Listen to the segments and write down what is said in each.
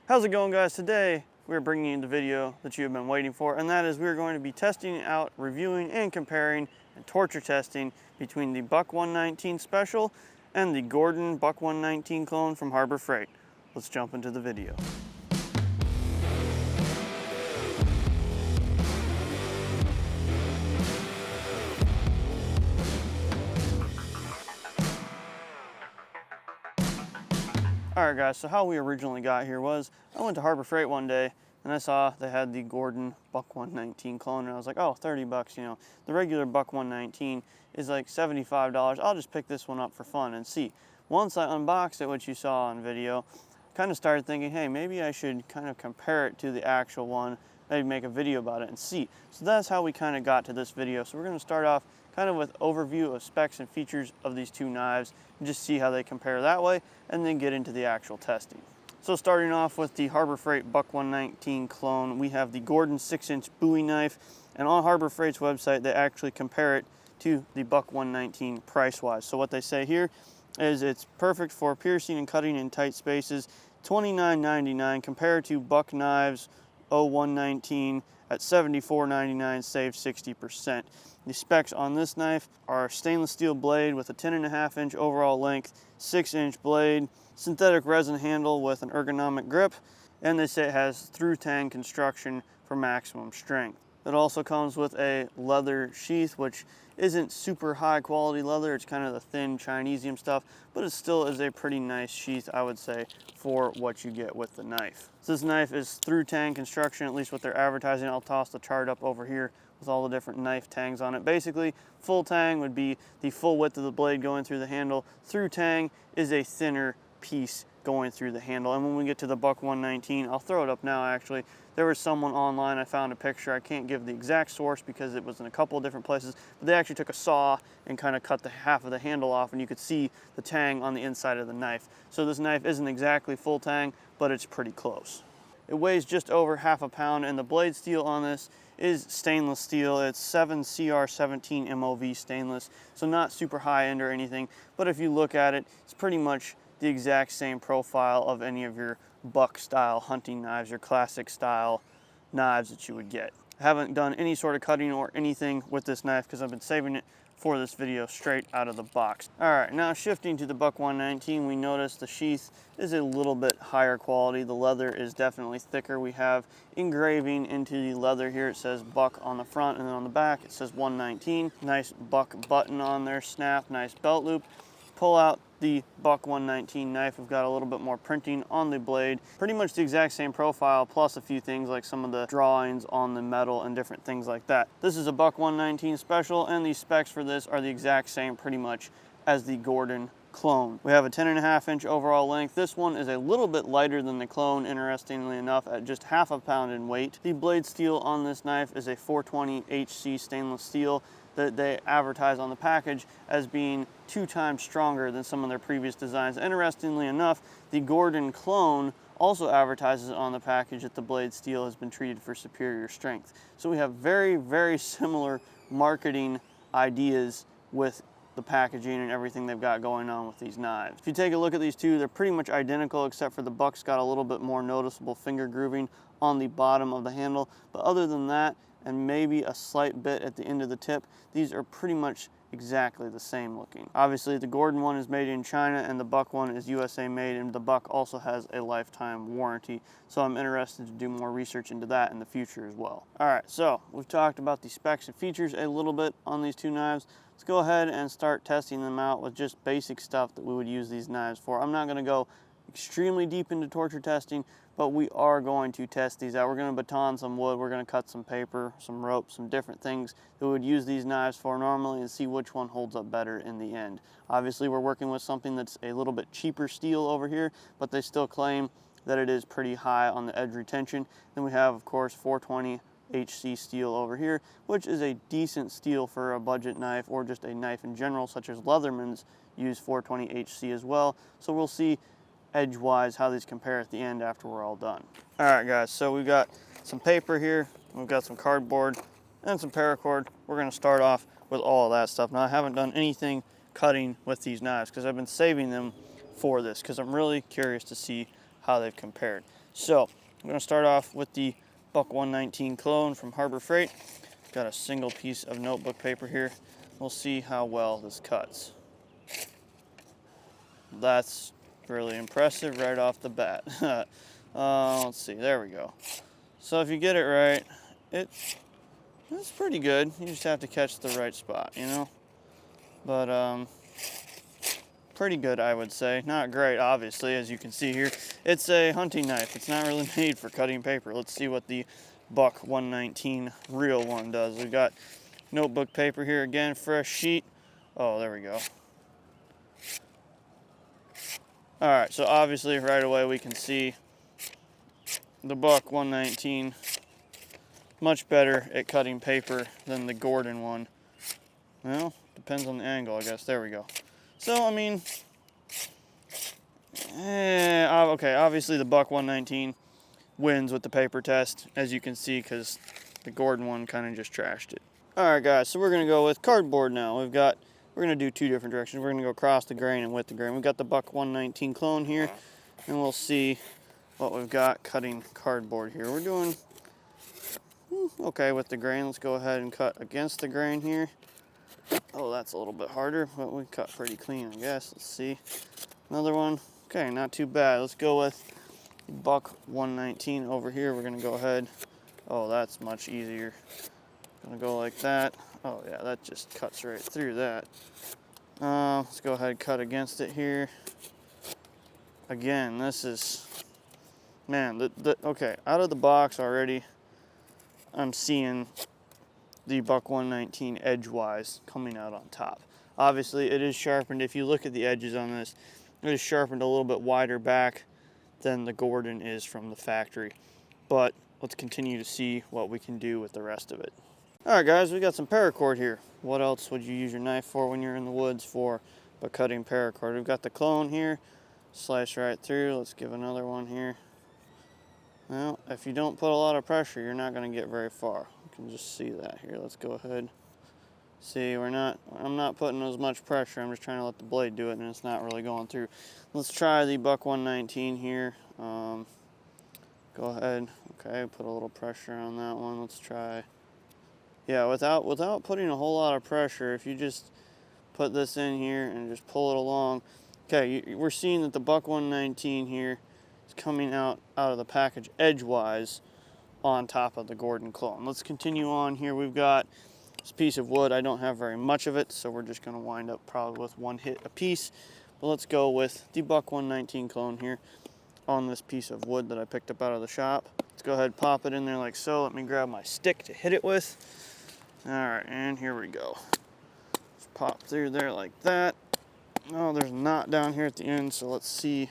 How's it going, guys? Today we're bringing you the video that you have been waiting for, and that is we're going to be testing out, reviewing, and comparing and torture testing between the Buck 119 Special and the Gordon Buck 119 clone from Harbor Freight. Let's jump into the video. Alright guys, so how we originally got here was, I went to Harbor Freight one day and I saw they had the Gordon Buck 119 clone and I was like, oh, 30 bucks, you know. The regular Buck 119 is like $75. I'll just pick this one up for fun and see. Once I unboxed it, which you saw on video, I kind of started thinking, hey, maybe I should kind of compare it to the actual one, maybe make a video about it and see. So that's how we kind of got to this video. So we're going to start off kind of with overview of specs and features of these two knives and just see how they compare that way and then get into the actual testing. So starting off with the Harbor Freight Buck 119 clone, we have the Gordon 6-inch Bowie knife, and on Harbor Freight's website they actually compare it to the Buck 119 price-wise. So what they say here is it's perfect for piercing and cutting in tight spaces, $29.99 compared to Buck Knives 0119 at $74.99, saved 60%. The specs on this knife are stainless steel blade with a 10.5-inch overall length, 6-inch blade, synthetic resin handle with an ergonomic grip, and they say it has through-tang construction for maximum strength. It also comes with a leather sheath, which isn't super high quality leather. It's kind of the thin Chinesium stuff, but it still is a pretty nice sheath, I would say, for what you get with the knife. So this knife is through tang construction, at least what they're advertising. I'll toss the chart up over here with all the different knife tangs on it. Basically, full tang would be the full width of the blade going through the handle. Through tang is a thinner piece going through the handle. And when we get to the Buck 119, I'll throw it up now actually. There was someone online, I found a picture, I can't give the exact source because it was in a couple of different places, but they actually took a saw and kind of cut the half of the handle off and you could see the tang on the inside of the knife. So this knife isn't exactly full tang, but it's pretty close. It weighs just over half a pound and the blade steel on this is stainless steel. It's 7CR17 MOV stainless, so not super high end or anything, but if you look at it, it's pretty much the exact same profile of any of your buck style hunting knives, your classic style knives that you would get. I haven't done any sort of cutting or anything with this knife because I've been saving it for this video straight out of the box. Alright, now shifting to the Buck 119, we notice the sheath is a little bit higher quality. The leather is definitely thicker. We have engraving into the leather here. It says Buck on the front and then on the back it says 119. Nice Buck button on there, snap, nice belt loop. Pull out the Buck 119 knife, we've got a little bit more printing on the blade. Pretty much the exact same profile, plus a few things like some of the drawings on the metal and different things like that. This is a Buck 119 Special, and the specs for this are the exact same pretty much as the Gordon clone. We have a 10.5-inch overall length. This one is a little bit lighter than the clone, interestingly enough, at just half a pound in weight. The blade steel on this knife is a 420 HC stainless steel that they advertise on the package as being 2 times stronger than some of their previous designs. Interestingly enough, the Gordon clone also advertises on the package that the blade steel has been treated for superior strength. So we have very, very similar marketing ideas with the packaging and everything they've got going on with these knives. If you take a look at these two, they're pretty much identical except for the Buck's got a little bit more noticeable finger grooving on the bottom of the handle. But other than that, and maybe a slight bit at the end of the tip, these are pretty much exactly the same looking. Obviously the Gordon one is made in China and the Buck one is USA made, and the Buck also has a lifetime warranty. So I'm interested to do more research into that in the future as well. Alright, so we've talked about the specs and features a little bit on these two knives. Let's go ahead and start testing them out with just basic stuff that we would use these knives for. I'm not going to go extremely deep into torture testing, but we are going to test these out. We're going to baton some wood, we're going to cut some paper, some rope, some different things that we would use these knives for normally and see which one holds up better in the end. Obviously we're working with something that's a little bit cheaper steel over here, but they still claim that it is pretty high on the edge retention. Then we have, of course, 420 HC steel over here, which is a decent steel for a budget knife or just a knife in general, such as Leatherman's use 420 HC as well. So we'll see edge-wise how these compare at the end after we're all done. Alright guys, so we've got some paper here, we've got some cardboard, and some paracord. We're going to start off with all of that stuff. Now I haven't done anything cutting with these knives because I've been saving them for this because I'm really curious to see how they've compared. So I'm going to start off with the Buck 119 clone from Harbor Freight. Got a single piece of notebook paper here. We'll see how well this cuts. That's really impressive right off the bat. Let's see, there we go. So if you get it right, it's pretty good. You just have to catch the right spot, you know? But pretty good, I would say. Not great, obviously, as you can see here. It's a hunting knife. It's not really made for cutting paper. Let's see what the Buck 119 real one does. We've got notebook paper here again, fresh sheet. Oh, there we go. All right, so obviously right away we can see the Buck 119 much better at cutting paper than the Gordon one. Well, depends on the angle, I guess. There we go. So, I mean, okay, obviously the Buck 119 wins with the paper test, as you can see, because the Gordon one kind of just trashed it. All right, guys, so we're going to go with cardboard now. We're going to do two different directions. We're going to go across the grain and with the grain. We've got the Buck 119 clone here, and we'll see what we've got cutting cardboard here. We're doing okay with the grain. Let's go ahead and cut against the grain here. Oh, that's a little bit harder, but we cut pretty clean, I guess. Let's see. Another one. Okay, not too bad. Let's go with Buck 119 over here. We're going to go ahead. Oh, that's much easier. Going to go like that. Oh, yeah, that just cuts right through that. Let's go ahead and cut against it here. Again, this is, man, okay, out of the box already, I'm seeing the Buck 119 edgewise coming out on top. Obviously, it is sharpened. If you look at the edges on this, it is sharpened a little bit wider back than the Gordon is from the factory. But let's continue to see what we can do with the rest of it. All right, guys, we got some paracord here. What else would you use your knife for when you're in the woods for but cutting paracord? We've got the clone here, slice right through. Let's give another one here. Well, if you don't put a lot of pressure, you're not going to get very far. You can just see that here. Let's go ahead. See, I'm not putting as much pressure. I'm just trying to let the blade do it, and it's not really going through. Let's try the Buck 119 here. Go ahead. Okay, put a little pressure on that one. Let's try. Yeah, without putting a whole lot of pressure, if you just put this in here and just pull it along. Okay, we're seeing that the Buck 119 here is coming out of the package edgewise on top of the Gordon clone. Let's continue on here. We've got this piece of wood. I don't have very much of it, so we're just going to wind up probably with one hit a piece. But let's go with the Buck 119 clone here on this piece of wood that I picked up out of the shop. Let's go ahead and pop it in there like so. Let me grab my stick to hit it with. All right, and here we go. Just pop through there like that. Oh, there's a knot down here at the end, so let's see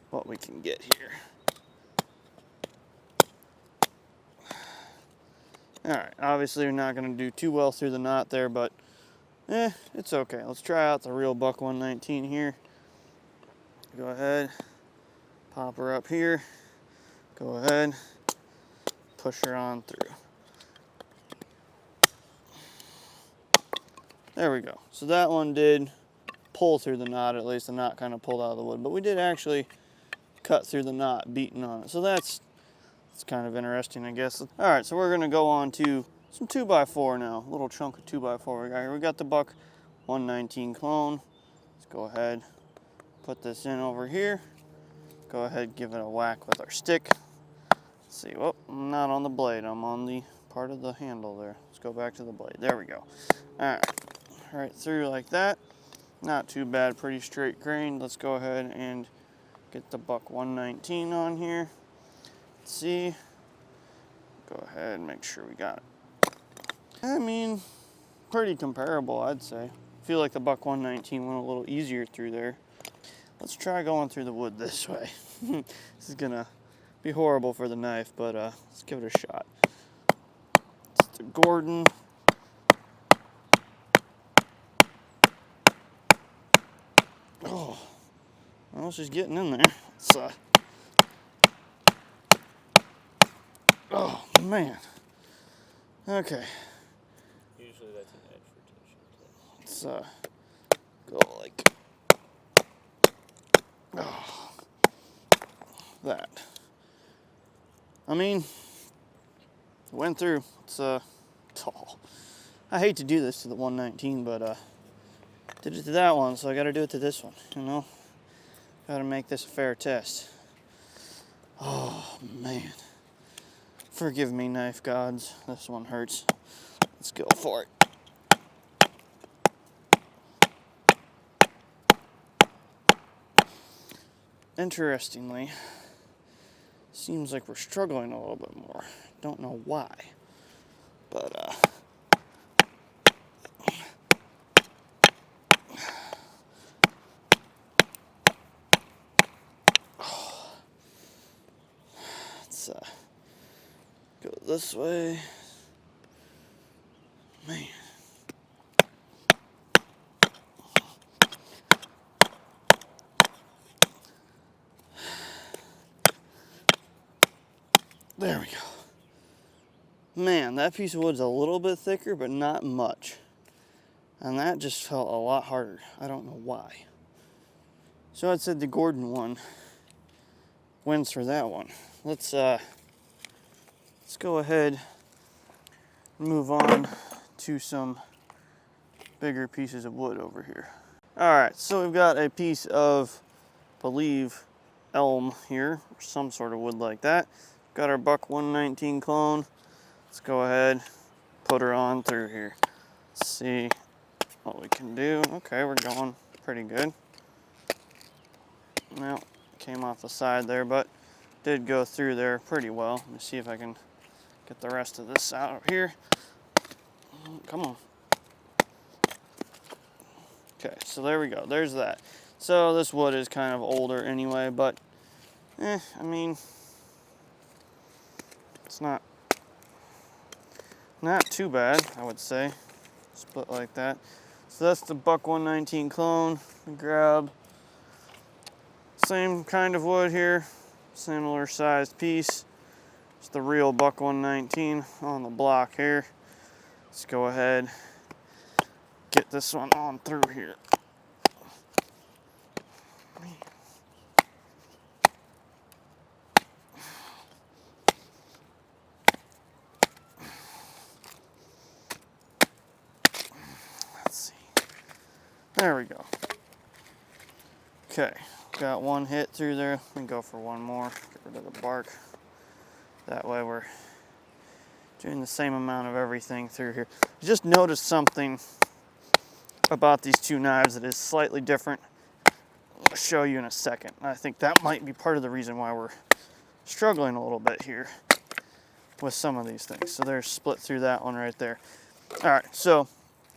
what we can get here. All right, obviously you're not going to do too well through the knot there, but it's okay. Let's try out the real Buck 119 here. Go ahead, pop her up here. Go ahead, push her on through. There we go. So that one did pull through the knot, at least the knot kind of pulled out of the wood, but we did actually cut through the knot beating on it. So that's kind of interesting, I guess. All right, so we're gonna go on to some 2x4 now. A little chunk of 2x4 we got here. We got the Buck 119 clone. Let's go ahead, put this in over here. Go ahead, give it a whack with our stick. Let's see, well, I'm not on the blade. I'm on the part of the handle there. Let's go back to the blade. There we go. All right through like that. Not too bad, pretty straight grain. Let's go ahead and get the Buck 119 on here. Let's see. Go ahead and make sure we got it. I mean, pretty comparable, I'd say. I feel like the Buck 119 went a little easier through there. Let's try going through the wood this way. This is gonna be horrible for the knife, but let's give it a shot. It's the Gordon. Oh, well, she's getting in there. It's, oh, man. Okay. Usually that's an edge rotation. Let's go like, oh, that. I mean, went through. It's tall. I hate to do this to the 119, but did it to that one, so I got to do it to this one. You know, got to make this a fair test. Oh man, forgive me, knife gods. This one hurts. Let's go for it. Interestingly, seems like we're struggling a little bit more. Don't know why, but let's go this way. Man. There we go. Man, that piece of wood's a little bit thicker, but not much. And that just felt a lot harder. I don't know why. So I'd said the Gordon one wins for that one. Let's go ahead and move on to some bigger pieces of wood over here. All right, so we've got a piece of, I believe, elm here, or some sort of wood like that. Got our buck 119 clone. Let's go ahead, put her on through here. Let's see what we can do. Okay, we're going pretty good. Well, came off the side there, but did go through there pretty well. Let me see if I can get the rest of this out here. Come on. Okay, so there we go. There's that. So this wood is kind of older anyway, but I mean, it's not too bad, I would say. Split like that. So that's the buck 119 clone. Grab same kind of wood here, similar sized piece. It's the real buck 119 on the block here. Let's go ahead, get this one on through here. Let's see. There we go. Okay, got one hit through there. Let me go for one more. Get rid of the bark. That way we're doing the same amount of everything through here. I just noticed something about these two knives that is slightly different. I'll show you in a second. I think that might be part of the reason why we're struggling a little bit here with some of these things. So there's split through that one right there. All right, so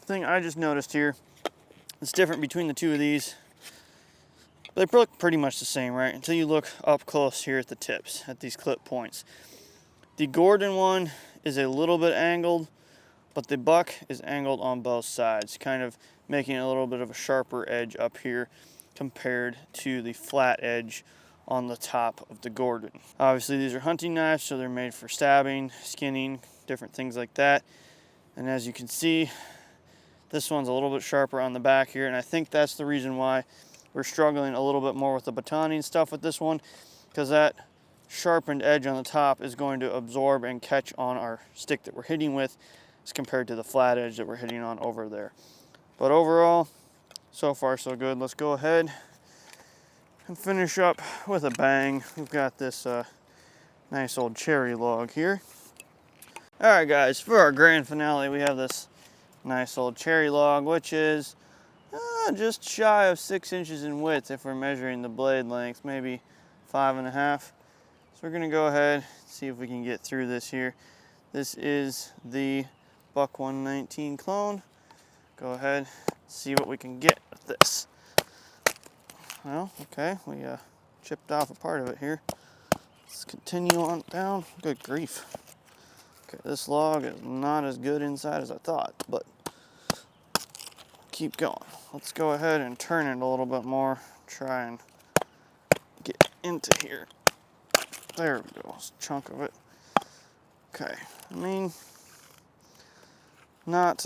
the thing I just noticed here, it's different between the two of these. They look pretty much the same, right? Until you look up close here at the tips, at these clip points. The Gordon one is a little bit angled, but the buck is angled on both sides, kind of making a little bit of a sharper edge up here compared to the flat edge on the top of the Gordon. Obviously these are hunting knives, so they're made for stabbing, skinning, different things like that. And as you can see, this one's a little bit sharper on the back here, and I think that's the reason why we're struggling a little bit more with the batoning stuff with this one, because that sharpened edge on the top is going to absorb and catch on our stick that we're hitting with as compared to the flat edge that we're hitting on over there. But overall, so far so good. Let's go ahead and finish up with a bang. We've got this nice old cherry log here. All right guys, for our grand finale we have this nice old cherry log, which is just shy of 6 inches in width if we're measuring the blade length, maybe 5.5. So we're gonna go ahead, see if we can get through this here. This is the buck 119 clone. Go ahead, see what we can get with this. Well, okay, we chipped off a part of it here. Let's continue on down. Good grief. Okay, this log is not as good inside as I thought, but keep going. Let's go ahead and turn it a little bit more. Try and get into here. There we go, it's a chunk of it. Okay, I mean, not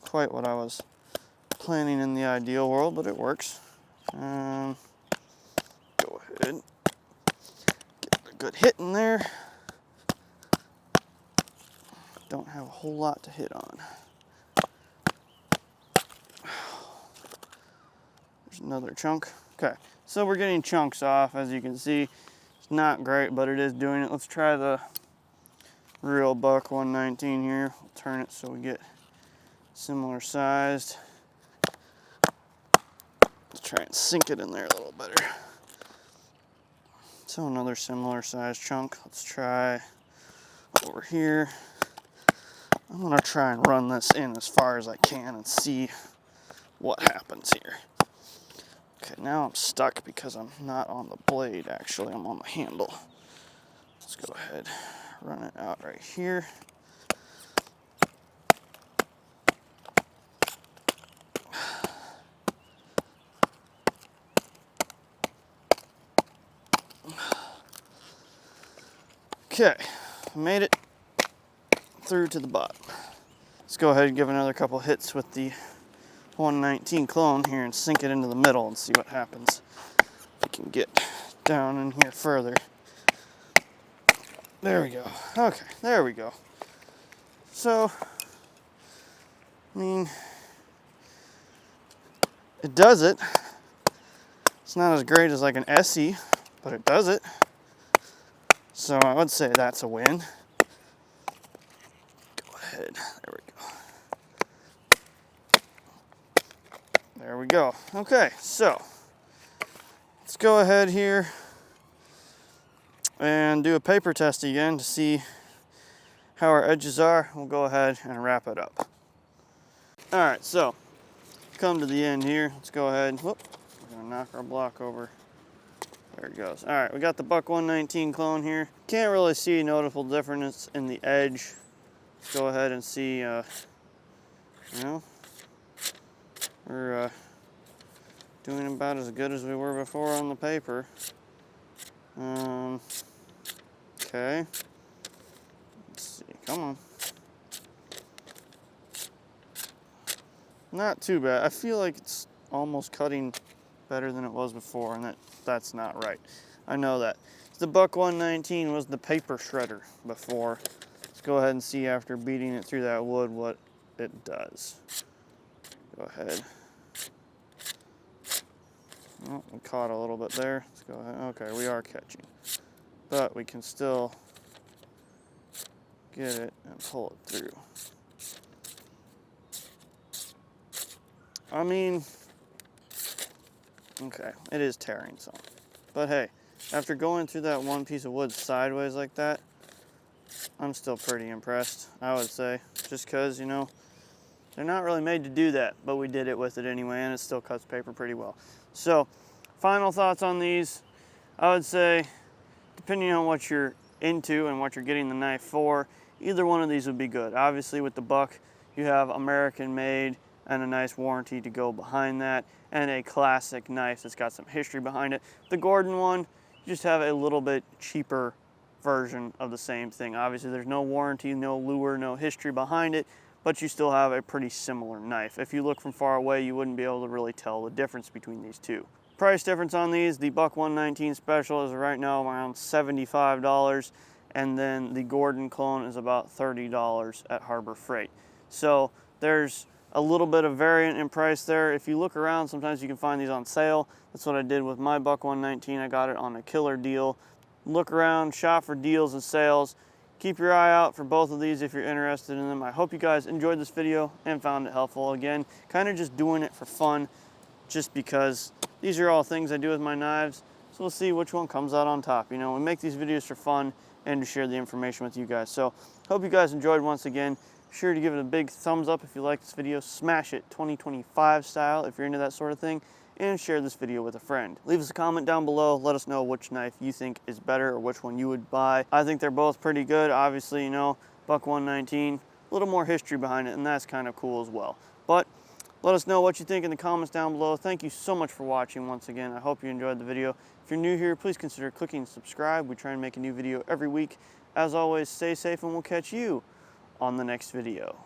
quite what I was planning in the ideal world, but it works. Go ahead, get a good hit in there. don't have a whole lot to hit on. There's another chunk. Okay, so we're getting chunks off, as you can see. It's not great, but it is doing it. Let's try the real buck 119 here. We'll turn it so we get similar sized. Let's try and sink it in there a little better. So another similar sized chunk. Let's try over here. I'm gonna try and run this in as far as I can and see what happens here. Okay, now I'm stuck because I'm not on the blade, actually, I'm on the handle. Let's go ahead, run it out right here. Okay, made it through to the bottom. Let's go ahead and give another couple hits with the 119 clone here and sink it into the middle and see what happens. We can get down in here further. There we go. Okay, there we go. So, I mean, it does it. It's not as great as like an SE, but it does it. So I would say that's a win. Go ahead, there we go. There we go. Okay, so let's go ahead here and do a paper test again to see how our edges are. We'll go ahead and wrap it up. All right, so come to the end here. Let's go ahead. Whoop, we're gonna knock our block over. There it goes. All right, we got the buck 119 clone here. Can't really see a noticeable difference in the edge. Let's go ahead and see, you know, we're doing about as good as we were before on the paper. Okay. Let's see, come on. Not too bad. I feel like it's almost cutting better than it was before, and that's not right. I know that. The buck 119 was the paper shredder before. Let's go ahead and see after beating it through that wood what it does. Go ahead. Oh, we caught a little bit there. Let's go ahead. Okay, we are catching. But we can still get it and pull it through. I mean, okay, it is tearing some. But hey, after going through that one piece of wood sideways like that, I'm still pretty impressed, I would say. Just because, you know, they're not really made to do that, but we did it with it anyway, and it still cuts paper pretty well. So, final thoughts on these. I would say, depending on what you're into and what you're getting the knife for, either one of these would be good. Obviously, with the buck, you have American made and a nice warranty to go behind that, and a classic knife that's got some history behind it. The Gordon one, you just have a little bit cheaper version of the same thing. Obviously, there's no warranty, no lure, no history behind it, but you still have a pretty similar knife. If you look from far away, you wouldn't be able to really tell the difference between these two. Price difference on these, the buck 119 special is right now around $75, and then the Gordon clone is about $30 at Harbor Freight. So there's a little bit of variant in price there. If you look around, sometimes you can find these on sale. That's what I did with my buck 119. I got it on a killer deal. Look around, shop for deals and sales. Keep your eye out for both of these if you're interested in them. I hope you guys enjoyed this video and found it helpful. Again, kind of just doing it for fun, just because these are all things I do with my knives. So we'll see which one comes out on top. You know, we make these videos for fun and to share the information with you guys. So hope you guys enjoyed once again. Be sure to give it a big thumbs up if you like this video. Smash it 2025 style if you're into that sort of thing. And share this video with a friend. Leave us a comment down below. Let us know which knife you think is better or which one you would buy. I think they're both pretty good. Obviously, you know, buck 119, a little more history behind it, and that's kind of cool as well. But let us know what you think in the comments down below. Thank you so much for watching once again. I hope you enjoyed the video. If you're new here, please consider clicking subscribe. We try and make a new video every week. As always, stay safe and we'll catch you on the next video.